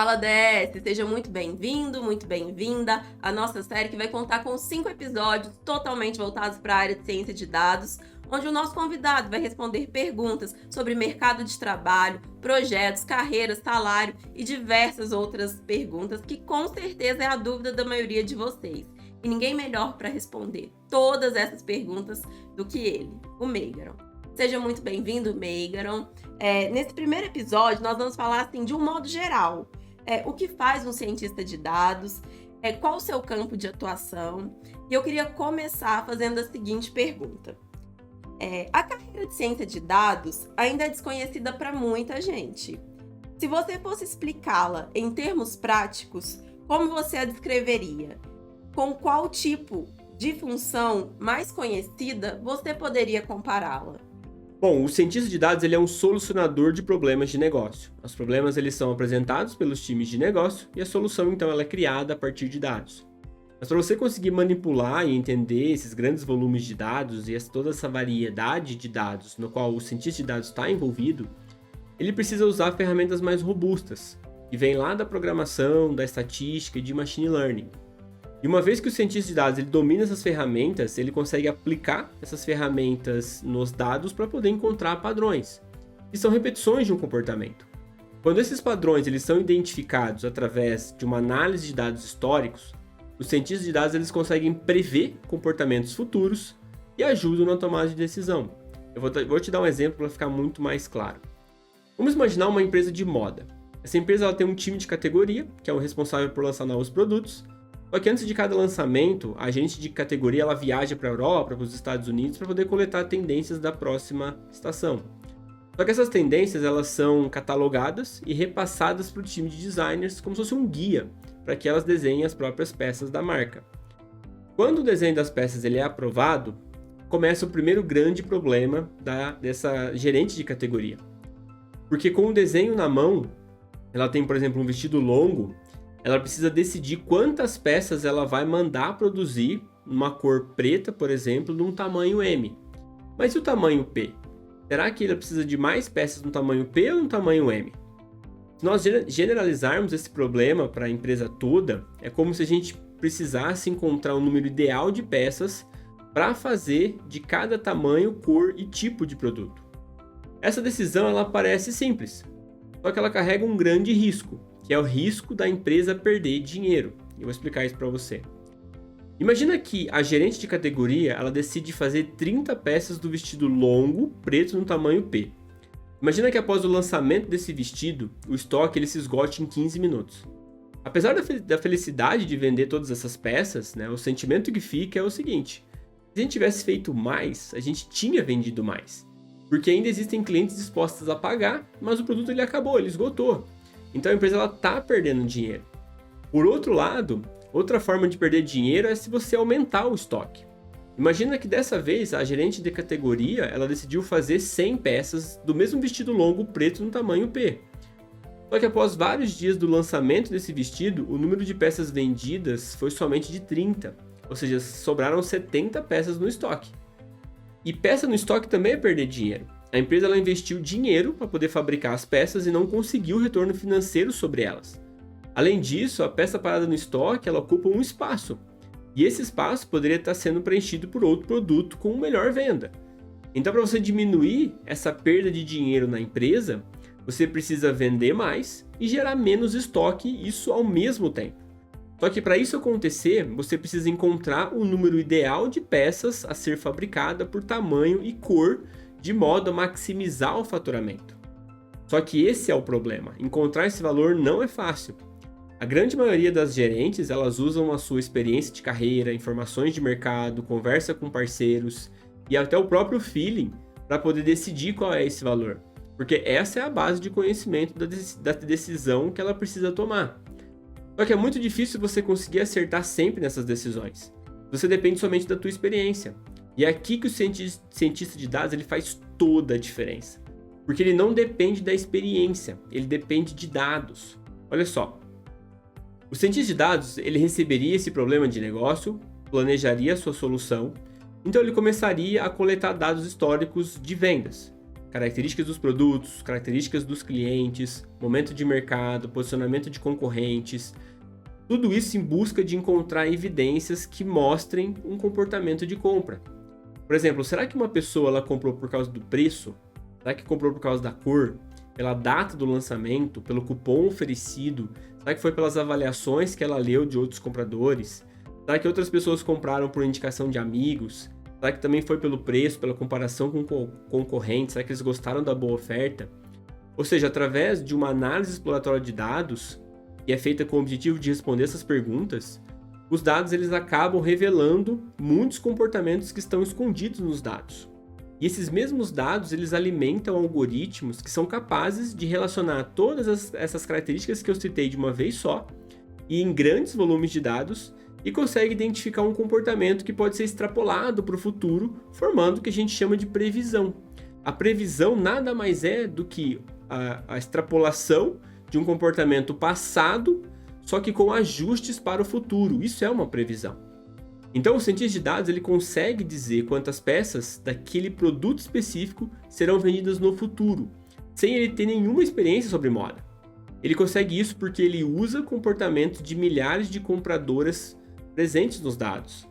Fala DS, seja muito bem-vindo, muito bem-vinda à nossa série que vai contar com 5 episódios totalmente voltados para a área de ciência de dados, onde o nosso convidado vai responder perguntas sobre mercado de trabalho, projetos, carreiras, salário e diversas outras perguntas que com certeza é a dúvida da maioria de vocês. E ninguém melhor para responder todas essas perguntas do que ele, o Meigaron. Seja muito bem-vindo, Meigaron. Nesse primeiro episódio, nós vamos falar assim, de um modo geral. O que faz um cientista de dados, qual o seu campo de atuação. E eu queria começar fazendo a seguinte pergunta. A carreira de ciência de dados ainda é desconhecida para muita gente. Se você fosse explicá-la em termos práticos, como você a descreveria? Com qual tipo de função mais conhecida você poderia compará-la? Bom, o cientista de dados ele é um solucionador de problemas de negócio. Os problemas eles são apresentados pelos times de negócio e a solução então ela é criada a partir de dados. Mas para você conseguir manipular e entender esses grandes volumes de dados e toda essa variedade de dados no qual o cientista de dados está envolvido, ele precisa usar ferramentas mais robustas, que vêm lá da programação, da estatística e de machine learning. E uma vez que o cientista de dados ele domina essas ferramentas, ele consegue aplicar essas ferramentas nos dados para poder encontrar padrões, que são repetições de um comportamento. Quando esses padrões eles são identificados através de uma análise de dados históricos, os cientistas de dados eles conseguem prever comportamentos futuros e ajudam na tomada de decisão. Eu vou te dar um exemplo para ficar muito mais claro. Vamos imaginar uma empresa de moda. Essa empresa ela tem um time de categoria, que é o responsável por lançar novos produtos. Só que antes de cada lançamento, a agente de categoria ela viaja para a Europa, para os Estados Unidos, para poder coletar tendências da próxima estação. Só que essas tendências elas são catalogadas e repassadas para o time de designers como se fosse um guia, para que elas desenhem as próprias peças da marca. Quando o desenho das peças ele é aprovado, começa o primeiro grande problema dessa gerente de categoria. Porque com o desenho na mão, ela tem, por exemplo, um vestido longo, ela precisa decidir quantas peças ela vai mandar produzir numa cor preta, por exemplo, num tamanho M. Mas e o tamanho P? Será que ela precisa de mais peças no tamanho P ou no tamanho M? Se nós generalizarmos esse problema para a empresa toda, é como se a gente precisasse encontrar um número ideal de peças para fazer de cada tamanho, cor e tipo de produto. Essa decisão ela parece simples, só que ela carrega um grande risco, que é o risco da empresa perder dinheiro. Eu vou explicar isso para você. Imagina que a gerente de categoria ela decide fazer 30 peças do vestido longo, preto no tamanho P. Imagina que após o lançamento desse vestido, o estoque ele se esgote em 15 minutos. Apesar da felicidade de vender todas essas peças, o sentimento que fica é o seguinte: se a gente tivesse feito mais, a gente tinha vendido mais. Porque ainda existem clientes dispostos a pagar, mas o produto ele acabou, ele esgotou. Então a empresa está perdendo dinheiro. Por outro lado, outra forma de perder dinheiro é se você aumentar o estoque. Imagina que dessa vez a gerente de categoria ela decidiu fazer 100 peças do mesmo vestido longo preto no tamanho P. Só que após vários dias do lançamento desse vestido, o número de peças vendidas foi somente de 30, ou seja, sobraram 70 peças no estoque. E peça no estoque também é perder dinheiro. A empresa ela investiu dinheiro para poder fabricar as peças e não conseguiu retorno financeiro sobre elas. Além disso, a peça parada no estoque ela ocupa um espaço. E esse espaço poderia estar sendo preenchido por outro produto com melhor venda. Então, para você diminuir essa perda de dinheiro na empresa, você precisa vender mais e gerar menos estoque, isso ao mesmo tempo. Só que para isso acontecer, você precisa encontrar um número ideal de peças a ser fabricada por tamanho e cor, de modo a maximizar o faturamento. Só que esse é o problema, encontrar esse valor não é fácil. A grande maioria das gerentes, elas usam a sua experiência de carreira, informações de mercado, conversa com parceiros e até o próprio feeling para poder decidir qual é esse valor. Porque essa é a base de conhecimento da decisão que ela precisa tomar. Só que é muito difícil você conseguir acertar sempre nessas decisões. Você depende somente da tua experiência. E é aqui que o cientista de dados ele faz toda a diferença. Porque ele não depende da experiência, ele depende de dados. Olha só, o cientista de dados ele receberia esse problema de negócio, planejaria a sua solução, então ele começaria a coletar dados históricos de vendas. características dos produtos, características dos clientes, momento de mercado, posicionamento de concorrentes, tudo isso em busca de encontrar evidências que mostrem um comportamento de compra. Por exemplo, será que uma pessoa ela comprou por causa do preço? Será que comprou por causa da cor? Pela data do lançamento? Pelo cupom oferecido? Será que foi pelas avaliações que ela leu de outros compradores? Será que outras pessoas compraram por indicação de amigos? Será que também foi pelo preço, pela comparação com concorrentes? Será que eles gostaram da boa oferta? Ou seja, através de uma análise exploratória de dados, que é feita com o objetivo de responder essas perguntas, os dados eles acabam revelando muitos comportamentos que estão escondidos nos dados. E esses mesmos dados eles alimentam algoritmos que são capazes de relacionar todas essas características que eu citei de uma vez só e em grandes volumes de dados e consegue identificar um comportamento que pode ser extrapolado para o futuro, formando o que a gente chama de previsão. A previsão nada mais é do que a extrapolação de um comportamento passado, só que com ajustes para o futuro. Isso é uma previsão. Então, o cientista de dados ele consegue dizer quantas peças daquele produto específico serão vendidas no futuro, sem ele ter nenhuma experiência sobre moda. Ele consegue isso porque ele usa comportamentos de milhares de compradoras presentes nos dados.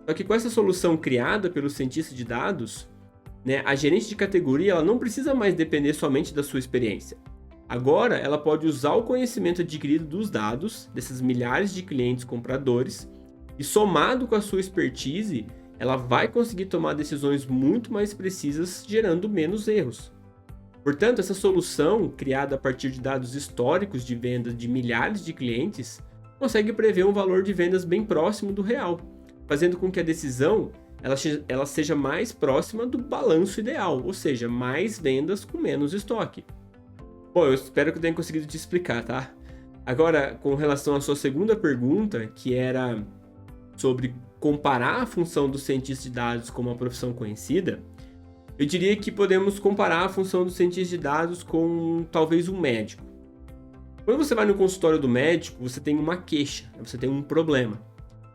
Só que com essa solução criada pelo cientista de dados, a gerente de categoria ela não precisa mais depender somente da sua experiência. Agora, ela pode usar o conhecimento adquirido dos dados, desses milhares de clientes compradores, e somado com a sua expertise, ela vai conseguir tomar decisões muito mais precisas, gerando menos erros. Portanto, essa solução, criada a partir de dados históricos de vendas de milhares de clientes, consegue prever um valor de vendas bem próximo do real, fazendo com que a decisão ela seja mais próxima do balanço ideal, ou seja, mais vendas com menos estoque. Bom, eu espero que eu tenha conseguido te explicar, tá? Agora, com relação à sua segunda pergunta, que era sobre comparar a função do cientista de dados com uma profissão conhecida, eu diria que podemos comparar a função do cientista de dados com talvez um médico. Quando você vai no consultório do médico, você tem uma queixa, você tem um problema.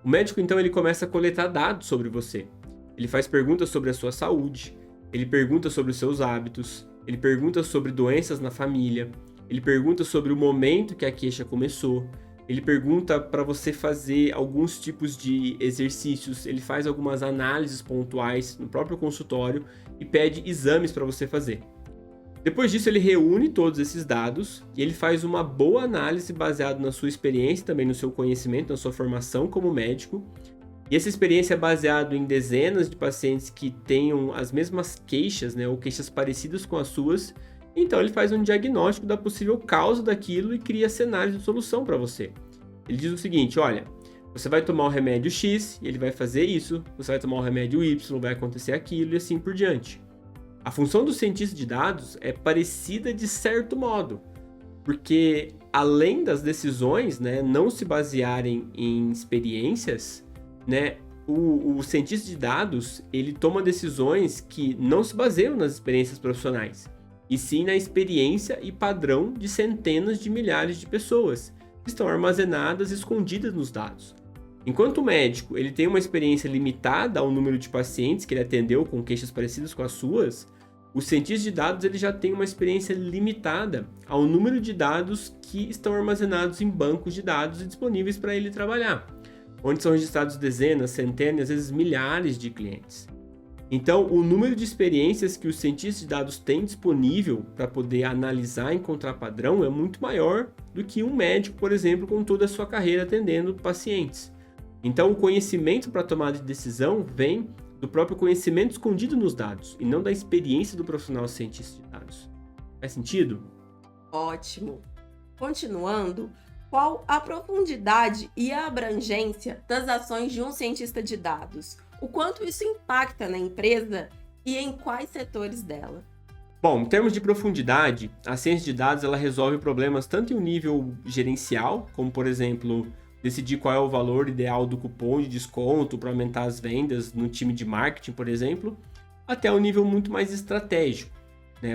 O médico, então, ele começa a coletar dados sobre você. Ele faz perguntas sobre a sua saúde, ele pergunta sobre os seus hábitos, ele pergunta sobre doenças na família, ele pergunta sobre o momento que a queixa começou, ele pergunta para você fazer alguns tipos de exercícios, ele faz algumas análises pontuais no próprio consultório e pede exames para você fazer. Depois disso, ele reúne todos esses dados e ele faz uma boa análise baseada na sua experiência, também no seu conhecimento, na sua formação como médico. E essa experiência é baseada em dezenas de pacientes que tenham as mesmas queixas, ou queixas parecidas com as suas. Então, ele faz um diagnóstico da possível causa daquilo e cria cenários de solução para você. Ele diz o seguinte, olha, você vai tomar o remédio X e ele vai fazer isso, você vai tomar o remédio Y, vai acontecer aquilo e assim por diante. A função do cientista de dados é parecida de certo modo, porque além das decisões não se basearem em experiências, o cientista de dados ele toma decisões que não se baseiam nas experiências profissionais, e sim na experiência e padrão de centenas de milhares de pessoas que estão armazenadas e escondidas nos dados. Enquanto o médico ele tem uma experiência limitada ao número de pacientes que ele atendeu com queixas parecidas com as suas, o cientista de dados ele já tem uma experiência limitada ao número de dados que estão armazenados em bancos de dados e disponíveis para ele trabalhar, onde são registrados dezenas, centenas, às vezes milhares de clientes. Então, o número de experiências que o cientista de dados tem disponível para poder analisar e encontrar padrão é muito maior do que um médico, por exemplo, com toda a sua carreira atendendo pacientes. Então, o conhecimento para tomada de decisão vem do próprio conhecimento escondido nos dados e não da experiência do profissional cientista de dados. Faz sentido? Ótimo! Continuando, qual a profundidade e a abrangência das ações de um cientista de dados? O quanto isso impacta na empresa e em quais setores dela? Bom, em termos de profundidade, a ciência de dados ela resolve problemas tanto em um nível gerencial, como por exemplo, decidir qual é o valor ideal do cupom de desconto para aumentar as vendas no time de marketing, por exemplo, até um nível muito mais estratégico,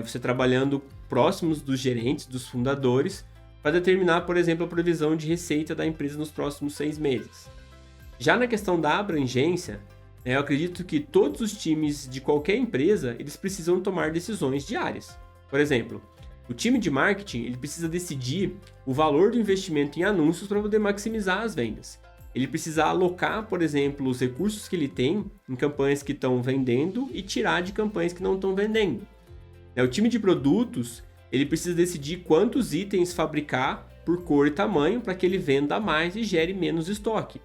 Você trabalhando próximos dos gerentes, dos fundadores, para determinar, por exemplo, a previsão de receita da empresa nos próximos 6 meses. Já na questão da abrangência, Eu acredito que todos os times de qualquer empresa, eles precisam tomar decisões diárias. Por exemplo, o time de marketing, ele precisa decidir o valor do investimento em anúncios para poder maximizar as vendas. Ele precisa alocar, por exemplo, os recursos que ele tem em campanhas que estão vendendo e tirar de campanhas que não estão vendendo. O time de produtos, ele precisa decidir quantos itens fabricar por cor e tamanho para que ele venda mais e gere menos estoque.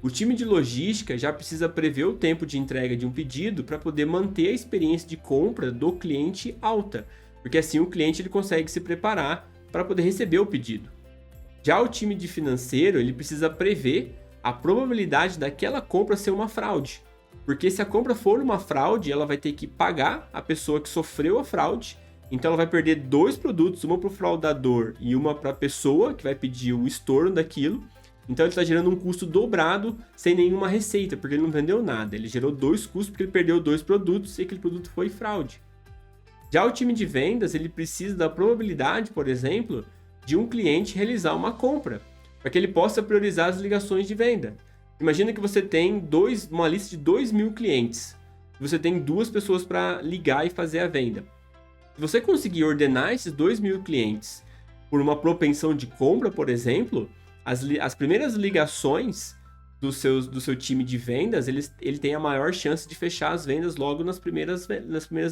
O time de logística já precisa prever o tempo de entrega de um pedido para poder manter a experiência de compra do cliente alta, porque assim o cliente ele consegue se preparar para poder receber o pedido. Já o time de financeiro, ele precisa prever a probabilidade daquela compra ser uma fraude, porque se a compra for uma fraude, ela vai ter que pagar a pessoa que sofreu a fraude, então ela vai perder 2 produtos, uma para o fraudador e uma para a pessoa que vai pedir o estorno daquilo. Então ele está gerando um custo dobrado sem nenhuma receita, porque ele não vendeu nada. Ele gerou 2 custos porque ele perdeu 2 produtos e aquele produto foi fraude. Já o time de vendas, ele precisa da probabilidade, por exemplo, de um cliente realizar uma compra, para que ele possa priorizar as ligações de venda. Imagina que você tem uma lista de 2.000 clientes. Você tem 2 pessoas para ligar e fazer a venda. Se você conseguir ordenar esses 2.000 clientes por uma propensão de compra, por exemplo, as primeiras ligações do seu time de vendas, ele tem a maior chance de fechar as vendas logo nas primeiras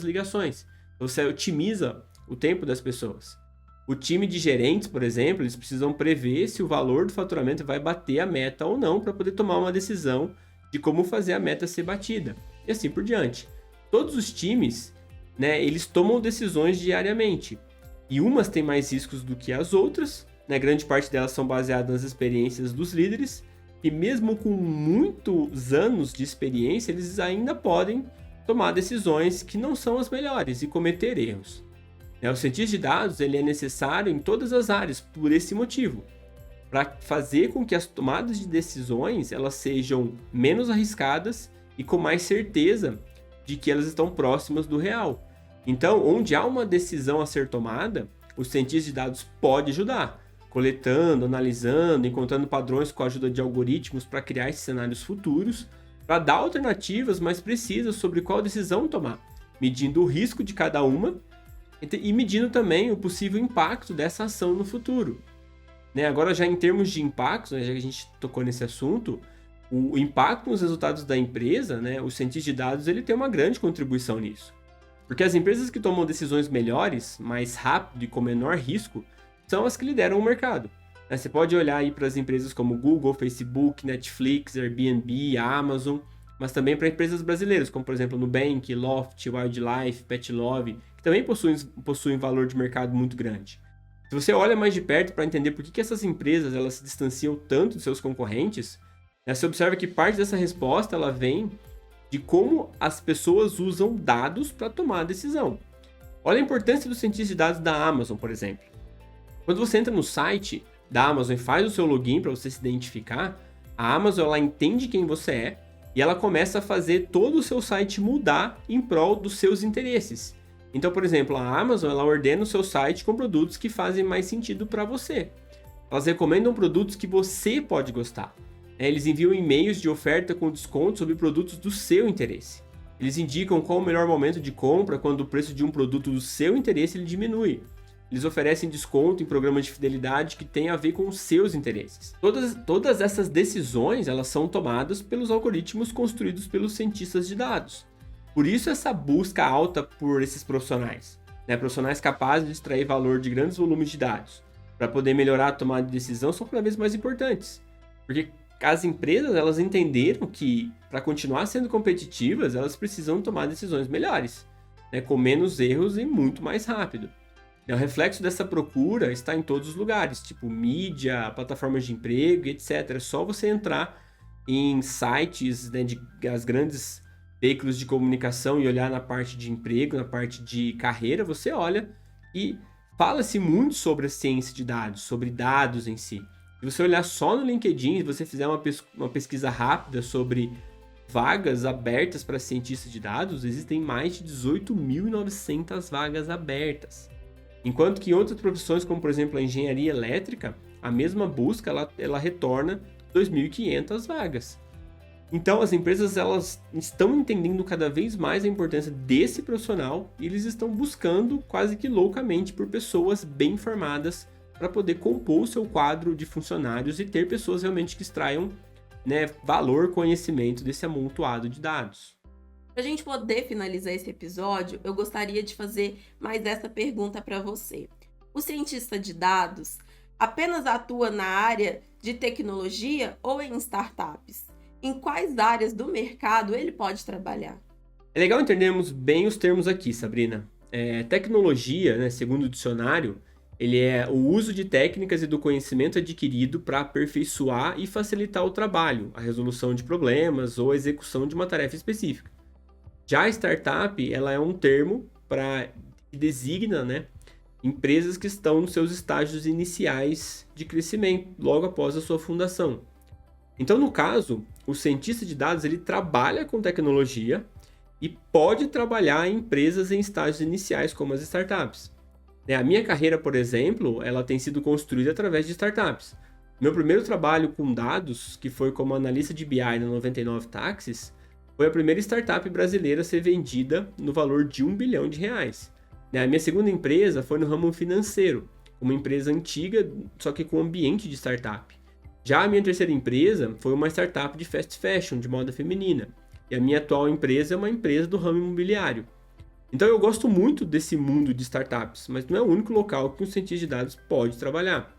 ligações. Então, você otimiza o tempo das pessoas. O time de gerentes, por exemplo, eles precisam prever se o valor do faturamento vai bater a meta ou não para poder tomar uma decisão de como fazer a meta ser batida. E assim por diante. Todos os times, eles tomam decisões diariamente. E umas têm mais riscos do que as outras. Grande parte delas são baseadas nas experiências dos líderes, e mesmo com muitos anos de experiência, eles ainda podem tomar decisões que não são as melhores e cometer erros. O cientista de dados ele é necessário em todas as áreas por esse motivo, para fazer com que as tomadas de decisões elas sejam menos arriscadas e com mais certeza de que elas estão próximas do real. Então, onde há uma decisão a ser tomada, o cientista de dados pode ajudar, coletando, analisando, encontrando padrões com a ajuda de algoritmos para criar esses cenários futuros, para dar alternativas mais precisas sobre qual decisão tomar, medindo o risco de cada uma e medindo também o possível impacto dessa ação no futuro. Agora, já em termos de impactos, já que a gente tocou nesse assunto, o impacto nos resultados da empresa, o cientista de dados ele tem uma grande contribuição nisso. Porque as empresas que tomam decisões melhores, mais rápido e com menor risco, são as que lideram o mercado. Você pode olhar aí para as empresas como Google, Facebook, Netflix, Airbnb, Amazon, mas também para empresas brasileiras, como por exemplo Nubank, Loft, Wildlife, Petlove, que também possuem valor de mercado muito grande. Se você olha mais de perto para entender por que essas empresas elas se distanciam tanto de seus concorrentes, você observa que parte dessa resposta ela vem de como as pessoas usam dados para tomar a decisão. Olha a importância do cientista de dados da Amazon, por exemplo. Quando você entra no site da Amazon e faz o seu login para você se identificar, a Amazon ela entende quem você é e ela começa a fazer todo o seu site mudar em prol dos seus interesses. Então, por exemplo, a Amazon ela ordena o seu site com produtos que fazem mais sentido para você. Elas recomendam produtos que você pode gostar. Eles enviam e-mails de oferta com desconto sobre produtos do seu interesse. Eles indicam qual o melhor momento de compra quando o preço de um produto do seu interesse ele diminui. Eles oferecem desconto em programas de fidelidade que têm a ver com os seus interesses. Todas essas decisões elas são tomadas pelos algoritmos construídos pelos cientistas de dados. Por isso essa busca alta por esses profissionais. Profissionais capazes de extrair valor de grandes volumes de dados para poder melhorar a tomada de decisão são cada vez mais importantes. Porque as empresas elas entenderam que para continuar sendo competitivas elas precisam tomar decisões melhores, com menos erros e muito mais rápido. O reflexo dessa procura está em todos os lugares, tipo mídia, plataformas de emprego, etc. É só você entrar em sites das grandes veículos de comunicação e olhar na parte de emprego, na parte de carreira, você olha e fala-se muito sobre a ciência de dados, sobre dados em si. Se você olhar só no LinkedIn, se você fizer uma pesquisa rápida sobre vagas abertas para cientistas de dados, existem mais de 18.900 vagas abertas. Enquanto que em outras profissões, como por exemplo a engenharia elétrica, a mesma busca ela retorna 2.500 vagas. Então, as empresas elas estão entendendo cada vez mais a importância desse profissional e eles estão buscando quase que loucamente por pessoas bem formadas para poder compor o seu quadro de funcionários e ter pessoas realmente que extraiam, né, valor, conhecimento desse amontoado de dados. Para a gente poder finalizar esse episódio, eu gostaria de fazer mais essa pergunta para você. O cientista de dados apenas atua na área de tecnologia ou em startups? Em quais áreas do mercado ele pode trabalhar? É legal entendermos bem os termos aqui, Sabrina. Tecnologia, né, segundo o dicionário, ele é o uso de técnicas e do conhecimento adquirido para aperfeiçoar e facilitar o trabalho, a resolução de problemas ou a execução de uma tarefa específica. Já a startup, ela é um termo que designa, né, empresas que estão nos seus estágios iniciais de crescimento, logo após a sua fundação. Então, no caso, o cientista de dados ele trabalha com tecnologia e pode trabalhar em empresas em estágios iniciais, como as startups. A minha carreira, por exemplo, ela tem sido construída através de startups. Meu primeiro trabalho com dados, que foi como analista de BI na 99 Táxis, foi a primeira startup brasileira a ser vendida no valor de R$ 1 bilhão. A minha segunda empresa foi no ramo financeiro, uma empresa antiga, só que com ambiente de startup. Já a minha terceira empresa foi uma startup de fast fashion, de moda feminina. E a minha atual empresa é uma empresa do ramo imobiliário. Então eu gosto muito desse mundo de startups, mas não é o único local que um cientista de dados pode trabalhar.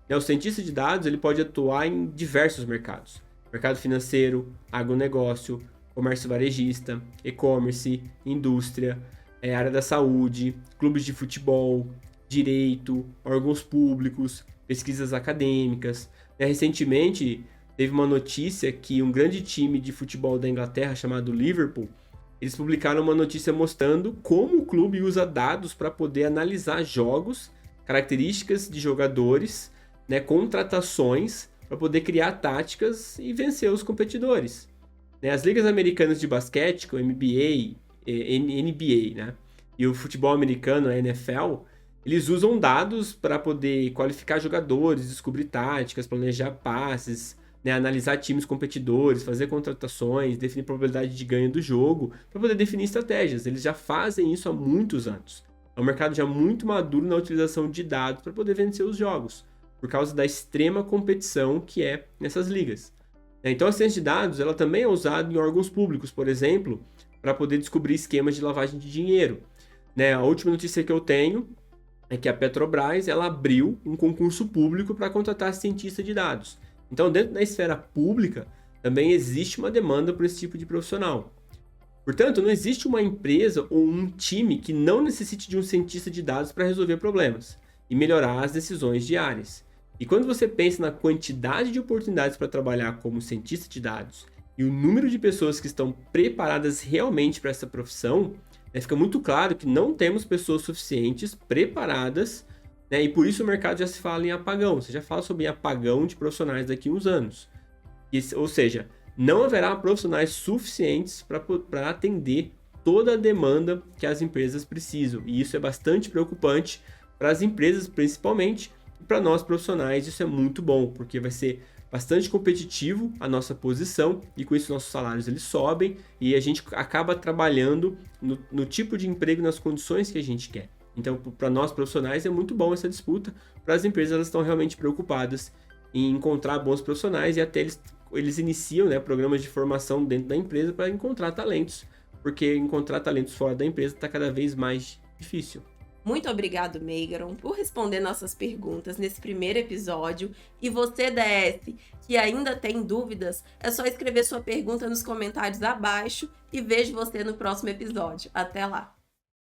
O cientista de dados ele pode atuar em diversos mercados. Mercado financeiro, agronegócio, comércio varejista, e-commerce, indústria, área da saúde, clubes de futebol, direito, órgãos públicos, pesquisas acadêmicas. Recentemente, teve uma notícia que um grande time de futebol da Inglaterra chamado Liverpool, eles publicaram uma notícia mostrando como o clube usa dados para poder analisar jogos, características de jogadores, né, contratações, para poder criar táticas e vencer os competidores. As ligas americanas de basquete, como NBA, NBA, né, e o futebol americano, a NFL, eles usam dados para poder qualificar jogadores, descobrir táticas, planejar passes, né, analisar times competidores, fazer contratações, definir probabilidade de ganho do jogo, para poder definir estratégias. Eles já fazem isso há muitos anos. É um mercado já muito maduro na utilização de dados para poder vencer os jogos, por causa da extrema competição que é nessas ligas. Então a ciência de dados ela também é usada em órgãos públicos, por exemplo, para poder descobrir esquemas de lavagem de dinheiro. A última notícia que eu tenho é que a Petrobras ela abriu um concurso público para contratar cientista de dados. Então, dentro da esfera pública, também existe uma demanda por esse tipo de profissional. Portanto, não existe uma empresa ou um time que não necessite de um cientista de dados para resolver problemas e melhorar as decisões diárias. E quando você pensa na quantidade de oportunidades para trabalhar como cientista de dados e o número de pessoas que estão preparadas realmente para essa profissão, fica muito claro que não temos pessoas suficientes preparadas, e por isso o mercado já se fala em apagão. Você já fala sobre apagão de profissionais daqui a uns anos. Ou seja, não haverá profissionais suficientes para atender toda a demanda que as empresas precisam. E isso é bastante preocupante para as empresas, principalmente, e para nós profissionais isso é muito bom, porque vai ser bastante competitivo a nossa posição e com isso nossos salários eles sobem e a gente acaba trabalhando no tipo de emprego, nas condições que a gente quer. Então, para nós profissionais é muito bom essa disputa, para as empresas elas estão realmente preocupadas em encontrar bons profissionais e até eles iniciam, né, programas de formação dentro da empresa para encontrar talentos, porque encontrar talentos fora da empresa está cada vez mais difícil. Muito obrigado, Meigaron, por responder nossas perguntas nesse primeiro episódio. E você, DS, que ainda tem dúvidas, é só escrever sua pergunta nos comentários abaixo e vejo você no próximo episódio. Até lá!